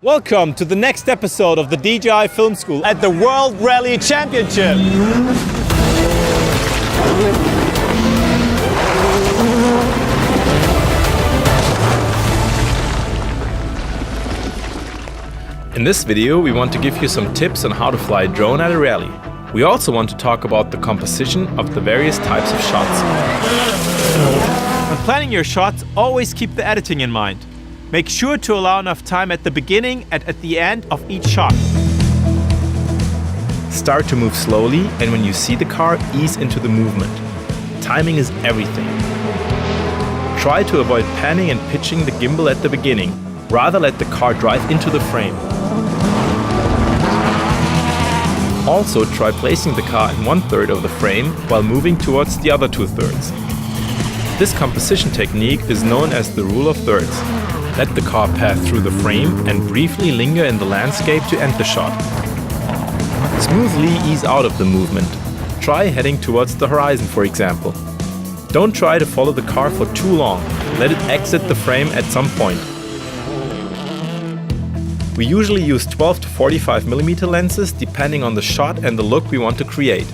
Welcome to the next episode of the DJI Film School at the World Rally Championship. In this video, we want to give you some tips on how to fly a drone at a rally. We also want to talk about the composition of the various types of shots. When planning your shots, always keep the editing in mind. Make sure to allow enough time at the beginning and at the end of each shot. Start to move slowly, and when you see the car, ease into the movement. Timing is everything. Try to avoid panning and pitching the gimbal at the beginning. Rather let the car drive into the frame. Also try placing the car in 1/3 of the frame while moving towards the other 2/3. This composition technique is known as the rule of thirds. Let the car pass through the frame and briefly linger in the landscape to end the shot. Smoothly ease out of the movement. Try heading towards the horizon, for example. Don't try to follow the car for too long. Let it exit the frame at some point. We usually use 12 to 45mm lenses depending on the shot and the look we want to create.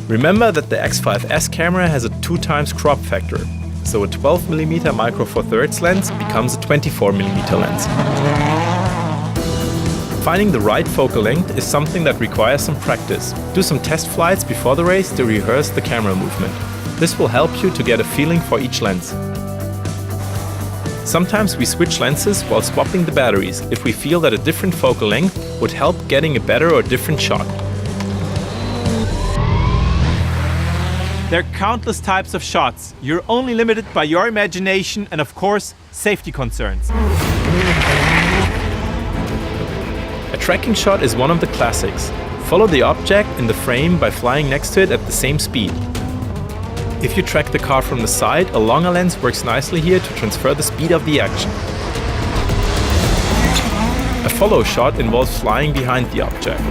Remember that the X5S camera has a 2x crop factor, so a 12mm micro four thirds lens becomes a 24mm lens. Finding the right focal length is something that requires some practice. Do some test flights before the race to rehearse the camera movement. This will help you to get a feeling for each lens. Sometimes we switch lenses while swapping the batteries if we feel that a different focal length would help getting a better or different shot. There are countless types of shots. You're only limited by your imagination and, of course, safety concerns. A tracking shot is one of the classics. Follow the object in the frame by flying next to it at the same speed. If you track the car from the side, a longer lens works nicely here to transfer the speed of the action. A follow shot involves flying behind the object.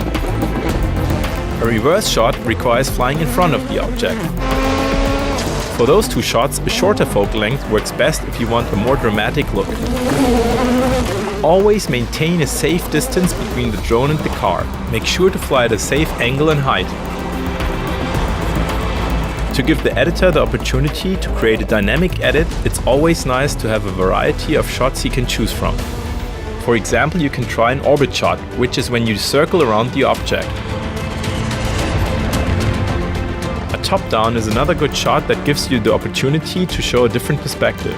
A reverse shot requires flying in front of the object. For those two shots, a shorter focal length works best if you want a more dramatic look. Always maintain a safe distance between the drone and the car. Make sure to fly at a safe angle and height. To give the editor the opportunity to create a dynamic edit, it's always nice to have a variety of shots he can choose from. For example, you can try an orbit shot, which is when you circle around the object. A top-down is another good shot that gives you the opportunity to show a different perspective.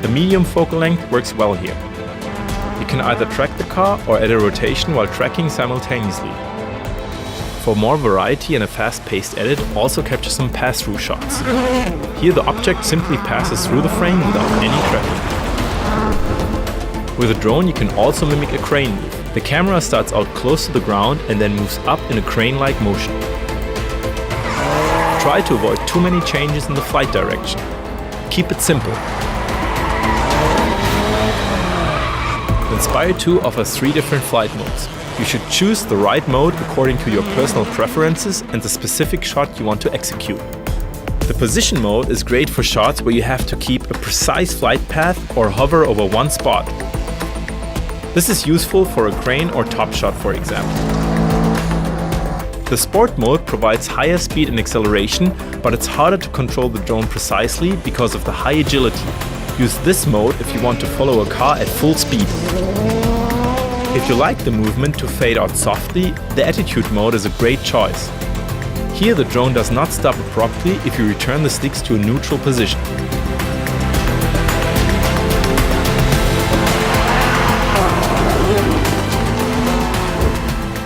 The medium focal length works well here. You can either track the car or add a rotation while tracking simultaneously. For more variety and a fast-paced edit, also capture some pass-through shots. Here the object simply passes through the frame without any tracking. With a drone you can also mimic a crane move. The camera starts out close to the ground and then moves up in a crane-like motion. Try to avoid too many changes in the flight direction. Keep it simple. Inspire 2 offers 3 different flight modes. You should choose the right mode according to your personal preferences and the specific shot you want to execute. The position mode is great for shots where you have to keep a precise flight path or hover over one spot. This is useful for a crane or top shot, for example. The sport mode provides higher speed and acceleration, but it's harder to control the drone precisely because of the high agility. Use this mode if you want to follow a car at full speed. If you like the movement to fade out softly, the attitude mode is a great choice. Here the drone does not stop abruptly if you return the sticks to a neutral position.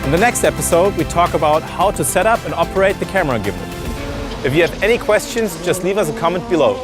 In the next episode, we talk about how to set up and operate the camera gimbal. If you have any questions, just leave us a comment below.